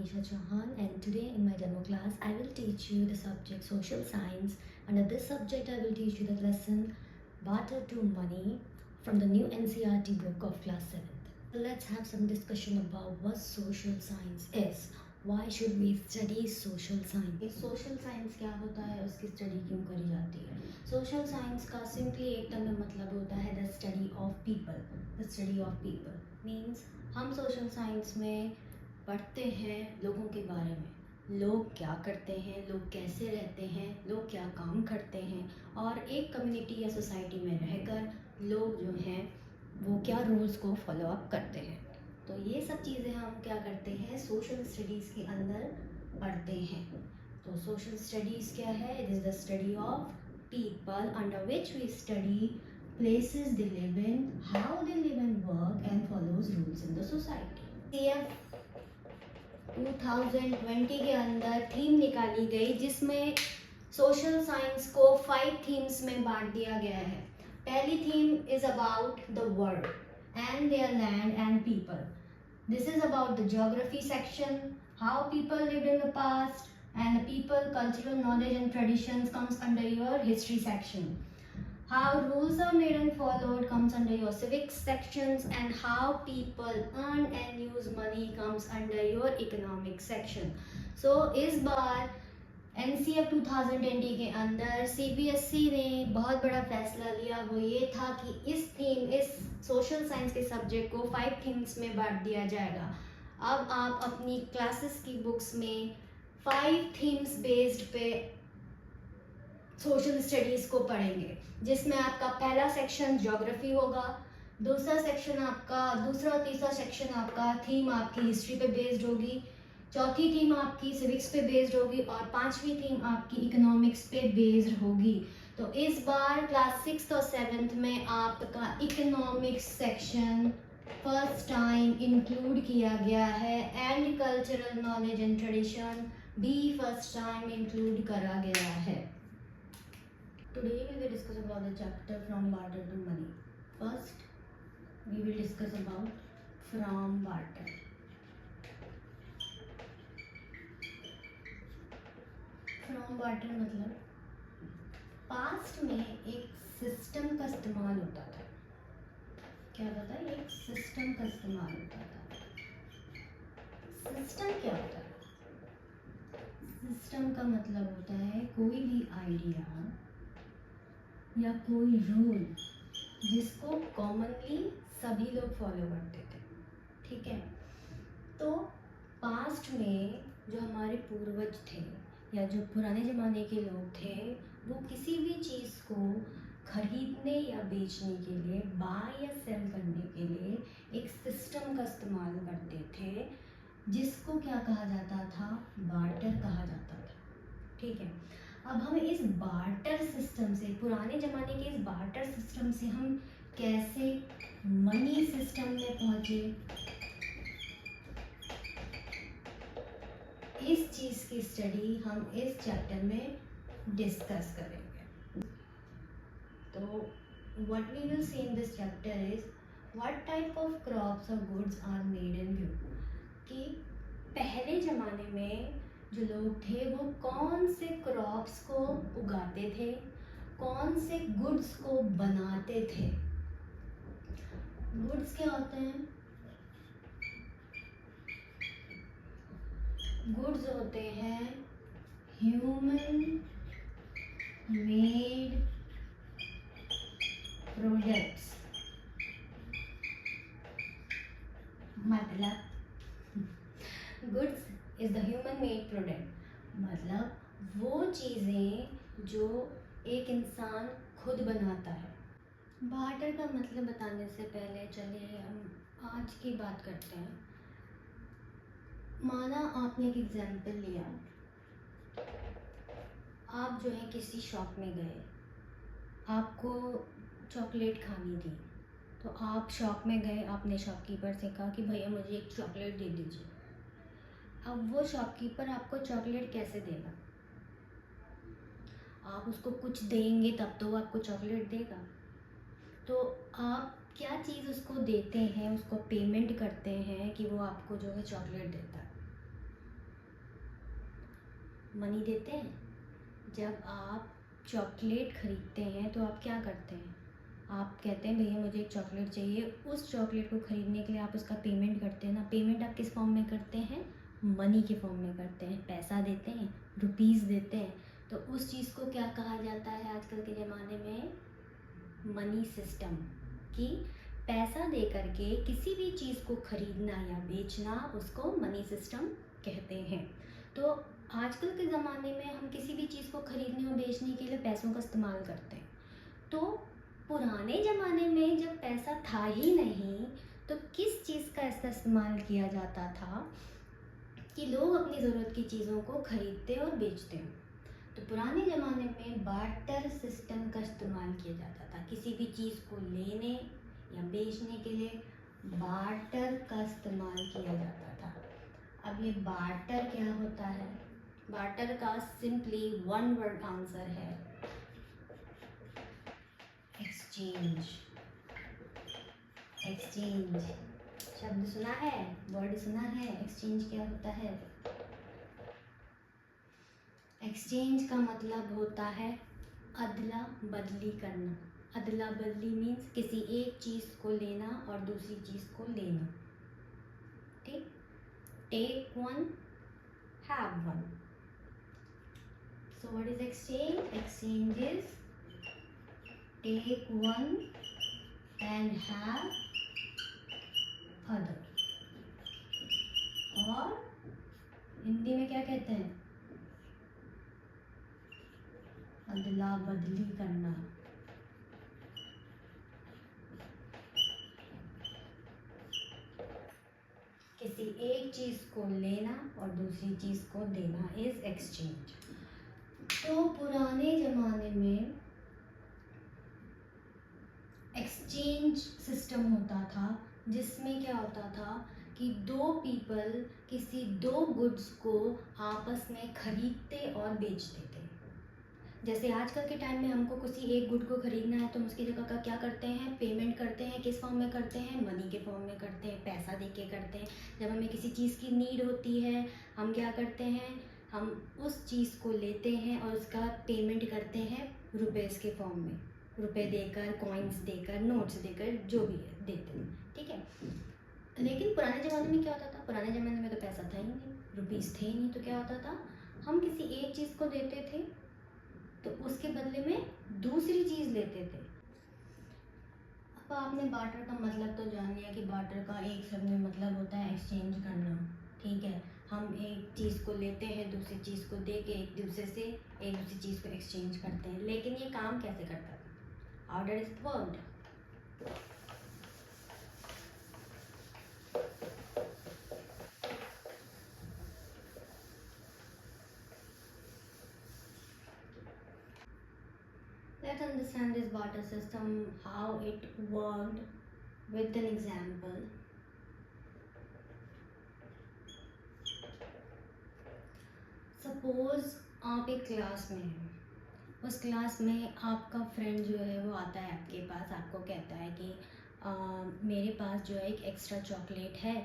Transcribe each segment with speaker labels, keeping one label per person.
Speaker 1: Manisha Chauhan, and today in my demo class I will teach you the subject social science. Under this subject I will teach you the lesson Barter to Money from the new NCERT book of class 7th. So let's have some discussion about what social science is. Why should we study social science? Social science क्या होता है, उसकी study क्यों करी जाती है? Social science का simply एक टर्म में मतलब होता है the study of people. The study of people means हम सोशल साइंस में पढ़ते हैं लोगों के बारे में. लोग क्या करते हैं, लोग कैसे रहते हैं, लोग क्या काम करते हैं, और एक कम्युनिटी या सोसाइटी में रहकर लोग जो हैं वो क्या रूल्स को फॉलो अप करते हैं. तो ये सब चीज़ें हम क्या करते हैं, सोशल स्टडीज़ के अंदर पढ़ते हैं. तो सोशल स्टडीज़ क्या है? It is the study of people under which we study places they live in, how they live and work, and follows rules in the society. CF 2020 के अंदर थीम निकाली गई जिसमें सोशल साइंस को 5 themes में बांट दिया गया है. पहली theme is about the world and their land and people. This is about the geography section, how people lived in the past, and the people, cultural knowledge and traditions comes under your history section. How rules are made and followed comes under your civics sections, and how people earn and use money comes under your economic section. So इस बार NCF 2020 के अंदर CBSE ने बहुत बड़ा फैसला लिया. वो ये था कि इस सोशल साइंस के सब्जेक्ट को 5 थीम्स में बांट दिया जाएगा. अब आप अपनी क्लासेस की बुक्स में 5 थीम्स बेस्ड पे सोशल स्टडीज़ को पढ़ेंगे, जिसमें आपका पहला सेक्शन ज्योग्राफी होगा, दूसरा और तीसरा सेक्शन आपका थीम आपकी हिस्ट्री पे बेस्ड होगी, चौथी थीम आपकी सिविक्स पे बेस्ड होगी, और पांचवी थीम आपकी इकोनॉमिक्स पे बेस्ड होगी. तो इस बार क्लास 6 और 7th में आपका economics section first time include किया गया है, and cultural knowledge and tradition भी फर्स्ट टाइम इंक्लूड करा गया है. Today we will discuss about the chapter from barter to money. First, we will discuss about from barter. From barter मतलब past में एक सिस्टम का इस्तेमाल होता था. क्या होता था? एक सिस्टम का इस्तेमाल होता था. सिस्टम क्या होता है? सिस्टम का मतलब होता है कोई भी आइडिया या कोई रूल जिसको कॉमनली सभी लोग फॉलो करते थे. ठीक है. तो पास्ट में जो हमारे पूर्वज थे या जो पुराने ज़माने के लोग थे, वो किसी भी चीज़ को खरीदने या बेचने के लिए, बाय या सेल करने के लिए एक सिस्टम का इस्तेमाल करते थे, जिसको क्या कहा जाता था? बार्टर कहा जाता था. ठीक है. अब हम इस बार्टर सिस्टम से, पुराने ज़माने के इस बार्टर सिस्टम से हम कैसे मनी सिस्टम में पहुँचे, इस चीज़ की स्टडी हम इस चैप्टर में डिस्कस करेंगे. तो what we will see in this chapter is what type of crops और goods are made in view. कि पहले ज़माने में जो लोग थे वो कौन से क्रॉप्स को उगाते थे, कौन से गुड्स को बनाते थे. गुड्स क्या होते हैं? गुड्स होते हैं ह्यूमन मेड प्रोडक्ट्स. मतलब goods is the human made product, मतलब वो चीज़ें जो एक इंसान खुद बनाता है. बार्टर का मतलब बताने से पहले चलिए हम आज की बात करते हैं. माना आपने एक एग्जाम्पल लिया, आप जो है किसी शॉप में गए, आपको चॉकलेट खानी थी, तो आप शॉप में गए, आपने शॉपकीपर से कहा कि भैया मुझे एक चॉकलेट दे दीजिए. अब वो शॉपकीपर आपको चॉकलेट कैसे देगा? आप उसको कुछ देंगे तब तो वो आपको चॉकलेट देगा. तो आप क्या चीज़ उसको देते हैं, उसको पेमेंट करते हैं कि वो आपको जो है चॉकलेट देता है. मनी देते हैं? जब आप चॉकलेट ख़रीदते हैं तो आप क्या करते हैं? आप कहते हैं भैया मुझे एक चॉकलेट चाहिए, उस चॉकलेट को ख़रीदने के लिए आप उसका पेमेंट करते हैं ना। पेमेंट आप किस फॉर्म में करते हैं? मनी के फॉर्म में करते हैं, पैसा देते हैं, रुपीज़ देते हैं। तो उस चीज़ को क्या कहा जाता है आजकल के ज़माने में? Money system. कि पैसा दे करके किसी भी चीज़ को ख़रीदना या बेचना, उसको मनी सिस्टम कहते हैं। तो आजकल के ज़माने में हम किसी भी चीज़ को ख़रीदने और बेचने के लिए पैसों का इस्तेमाल करते हैं। तो पुराने ज़माने में जब पैसा था ही नहीं, तो किस चीज़ का इसका इस्तेमाल किया जाता था कि लोग अपनी ज़रूरत की चीज़ों को ख़रीदते और बेचते हैं? तो पुराने ज़माने में बार्टर सिस्टम का इस्तेमाल किया जाता था। किसी भी चीज़ को लेने या बेचने के लिए बार्टर का इस्तेमाल किया जाता था। अब ये बार्टर क्या होता है? बार्टर का सिंपली वन वर्ड आंसर है एक्सचेंज। एक्सचेंज शब्द सुना है, वर्ड सुना है। एक्सचेंज क्या होता है? एक्सचेंज का मतलब होता है अदला बदली करना। अदला बदली मीन्स किसी एक चीज़ को लेना और दूसरी चीज़ को लेना। ठीक? Take one, have one. So what is exchange? Exchange is take one and have other। और हिंदी में क्या कहते हैं? अदला बदली करना। किसी एक चीज़ को लेना और दूसरी चीज़ को देना इज एक्सचेंज। तो पुराने ज़माने में एक्सचेंज सिस्टम होता था, जिसमें क्या होता था कि दो पीपल किसी दो गुड्स को आपस में खरीदते और बेचते थे। जैसे आजकल के टाइम में हमको किसी एक गुड को ख़रीदना है तो हम उसकी जगह का क्या करते हैं? पेमेंट करते हैं। किस फॉर्म में करते हैं? मनी के फॉर्म में करते हैं, पैसा दे के करते हैं। जब हमें किसी चीज़ की नीड होती है, हम क्या करते हैं? हम उस चीज़ को लेते हैं और उसका पेमेंट करते हैं रुपीज़ के फॉर्म में। रुपए देकर, कॉइन्स देकर, नोट्स देकर, जो भी है देते हैं। ठीक है। लेकिन पुराने ज़माने में क्या होता था? पुराने ज़माने में तो पैसा था ही नहीं, रुपीज़ थे ही नहीं। तो क्या होता था? हम किसी एक चीज़ को देते थे तो उसके बदले में दूसरी चीज़ लेते थे। अब आपने बार्टर का मतलब तो जान लिया कि बार्टर का एक शब्द में मतलब होता है एक्सचेंज करना। ठीक है। हम एक चीज़ को लेते हैं, दूसरी चीज़ को दे के एक दूसरे से एक दूसरी चीज़ को एक्सचेंज करते हैं। लेकिन ये काम कैसे करता है? How does it work? Let's understand this barter system, how it worked with an example. Suppose आप एक क्लास में हैं। उस क्लास में आपका फ्रेंड जो है वो आता है आपके पास, आपको कहता है कि मेरे पास जो है एक एक्स्ट्रा चॉकलेट है,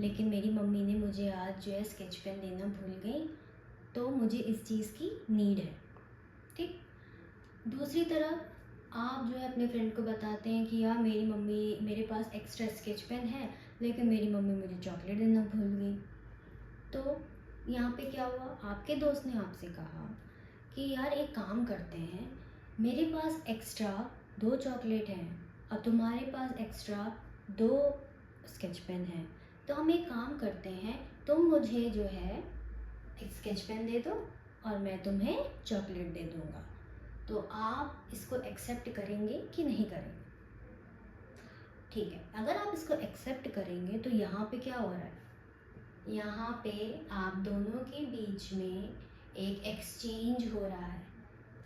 Speaker 1: लेकिन मेरी मम्मी ने मुझे आज जो है स्केच पेन देना भूल गई, तो मुझे इस चीज़ की नीड है। ठीक। दूसरी तरफ आप जो है अपने फ्रेंड को बताते हैं कि यार मेरे पास एक्स्ट्रा स्केच पेन है, लेकिन मेरी मम्मी मुझे चॉकलेट देना भूल गई। तो यहाँ पे क्या हुआ? आपके दोस्त ने आपसे कहा कि यार एक काम करते हैं, मेरे पास एक्स्ट्रा 2 चॉकलेट हैं और तुम्हारे पास एक्स्ट्रा 2 स्केच पेन हैं, तो हम एक काम करते हैं, तुम मुझे जो है एक स्केच पेन दे दो और मैं तुम्हें चॉकलेट दे दूँगा। तो आप इसको एक्सेप्ट करेंगे कि नहीं करेंगे? ठीक है। अगर आप इसको एक्सेप्ट करेंगे तो यहाँ पे क्या हो रहा है? यहाँ पे आप दोनों के बीच में एक एक्सचेंज हो रहा है।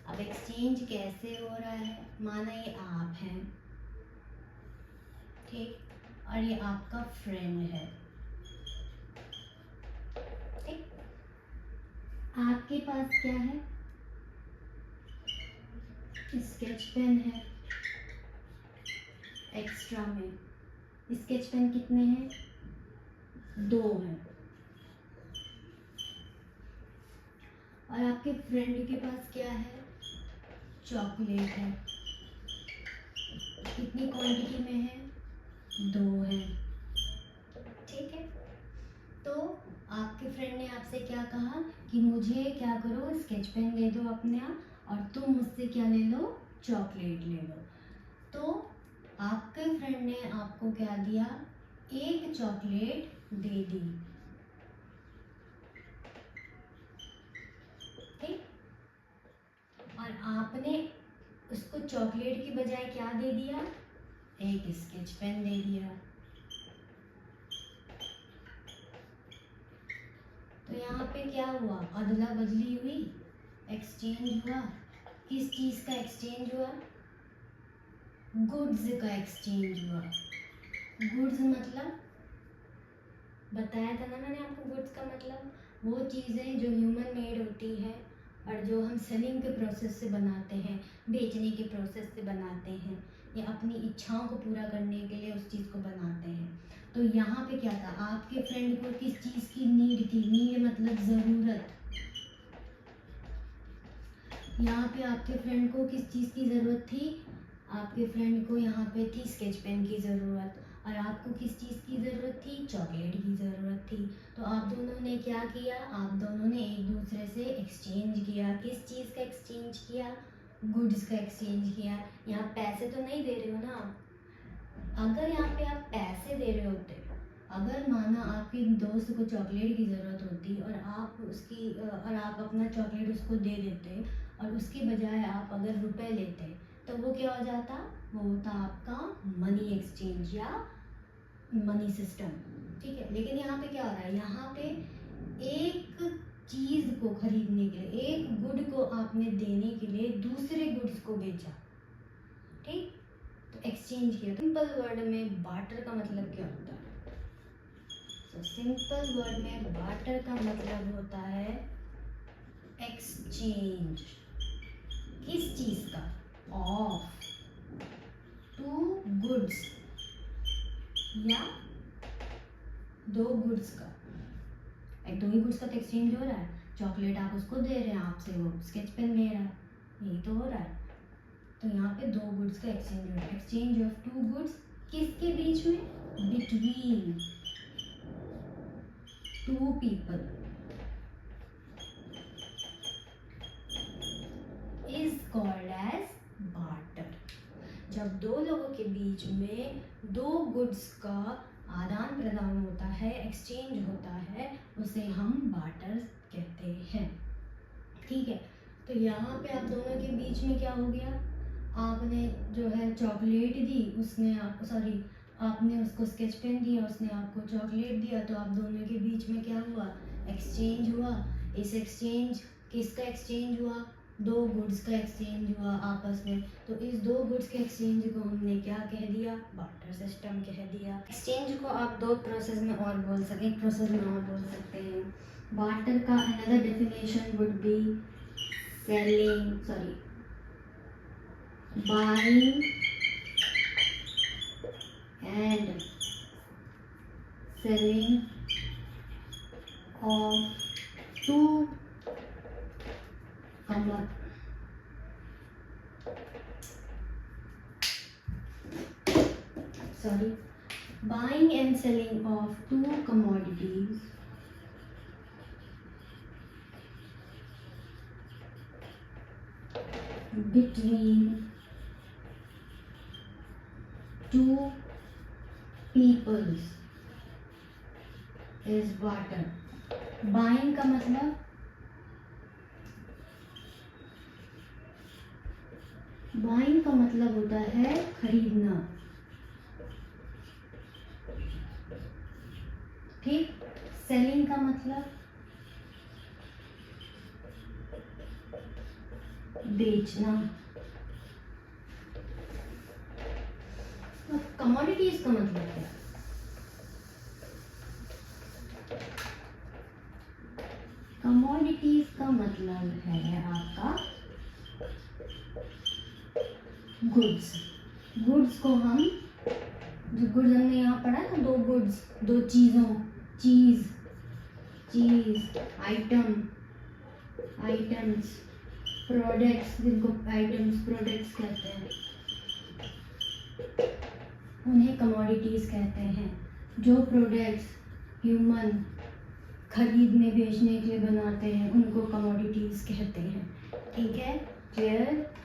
Speaker 1: अब एक्सचेंज कैसे हो रहा है? माना ये आप हैं, ठीक, और ये आपका फ्रेंड है। ठीक। आपके पास क्या है? स्केच पेन है एक्स्ट्रा में। स्केच पेन कितने हैं? 2 हैं। और आपके फ्रेंड के पास क्या है, चॉकलेट है। कितनी क्वांटिटी में है, 2 है। ठीक है, तो आपके फ्रेंड ने आपसे क्या कहा कि मुझे क्या करो, स्केच पेन दे दो अपना, और तुम मुझसे क्या ले लो, चॉकलेट ले लो। तो आपके फ्रेंड ने आपको क्या दिया, एक चॉकलेट दे दी। ठीक, और आपने उसको चॉकलेट की बजाय क्या दे दिया, एक स्केच पेन दे दिया। तो यहाँ पे क्या हुआ, अदला बदली हुई, एक्सचेंज हुआ। किस चीज का एक्सचेंज हुआ, गुड्स का एक्सचेंज हुआ। गुड्स मतलब बताया था ना मैंने आपको, गुड्स का मतलब वो चीज़ें जो ह्यूमन मेड होती है और जो हम सेलिंग के प्रोसेस से बनाते हैं, बेचने के प्रोसेस से बनाते हैं, या अपनी इच्छाओं को पूरा करने के लिए उस चीज़ को बनाते हैं। तो यहाँ पे क्या था, आपके फ्रेंड को किस चीज़ की नीड थी, नीड मतलब ज़रूरत। यहाँ पे आपके फ्रेंड को किस चीज़ की ज़रूरत थी, आपके फ्रेंड को यहाँ पे थी स्केच पेन की ज़रूरत, और आपको किस चीज़ की ज़रूरत थी, चॉकलेट की ज़रूरत थी। तो आप दोनों ने क्या किया, आप दोनों ने एक दूसरे से एक्सचेंज किया। किस चीज़ का एक्सचेंज किया, गुड्स का एक्सचेंज किया। यहाँ पैसे तो नहीं दे रहे हो ना आप। अगर यहाँ पे आप पैसे दे रहे होते, अगर माना आपके दोस्त को चॉकलेट की ज़रूरत होती और आप अपना चॉकलेट उसको दे देते, और उसके बजाय आप अगर रुपए लेते, तो वो क्या हो जाता, वो होता आपका मनी एक्सचेंज या मनी सिस्टम। ठीक है, लेकिन यहाँ पे क्या हो रहा है, यहाँ पे एक चीज़ को खरीदने के लिए, एक गुड को आपने देने के लिए दूसरे गुड्स को बेचा। ठीक, तो एक्सचेंज किया। सिंपल वर्ड में बार्टर का मतलब क्या होता है, तो सिंपल वर्ड में बार्टर का मतलब होता है एक्सचेंज। किस चीज का, ऑफ टू गुड्स, या 2 गुड्स का। एक 2 ही गुड्स का तो एक्सचेंज हो रहा है, चॉकलेट आप उसको दे रहे हैं, आपसे वो स्केच पेन ले रहा है, यही तो हो रहा है। तो यहाँ पे 2 गुड्स का एक्सचेंज हो रहा है, एक्सचेंज ऑफ 2 गुड्स। किसके बीच में, between 2 people is called as barter. जब 2 लोगों के बीच में 2 गुड्स का आदान प्रदान होता है, एक्सचेंज होता है, उसे हम बार्टर कहते हैं। ठीक है, तो यहाँ पे आप दोनों के बीच में क्या हो गया, आपने जो है चॉकलेट दी, उसने आपको आपने उसको स्केच पेन दिया, उसने आपको चॉकलेट दिया, तो आप दोनों के बीच में क्या हुआ, एक्सचेंज हुआ। इस एक्सचेंज, किसका एक्सचेंज हुआ, 2 गुड्स का एक्सचेंज हुआ आपस में। तो इस 2 गुड्स के एक्सचेंज को हमने क्या कह दिया, बार्टर सिस्टम कह दिया। एक्सचेंज को आप 2 प्रोसेस में और बोल सकते, एक प्रोसेस में और बोल सकते हैं। बार्टर का another definition would be buying and selling of 2 buying and selling of 2 commodities between 2 peoples is barter. Buying का मतलब, बाइंग का मतलब होता है खरीदना। ठीक, सेलिंग का मतलब बेचना। कमोडिटीज का मतलब क्या, कमोडिटीज का मतलब है आपका गुड्स। गुड्स को हम, जो गुड्स हमने यहाँ पढ़ा ना, 2 गुड्स, 2 चीज़ों, चीज, आइटम, आइटम्स, प्रोडक्ट्स, जिनको आइटम्स प्रोडक्ट्स कहते हैं, उन्हें कमोडिटीज़ कहते हैं। जो प्रोडक्ट्स ह्यूमन खरीदने बेचने के लिए बनाते हैं उनको कमोडिटीज़ कहते हैं। ठीक है, क्लियर?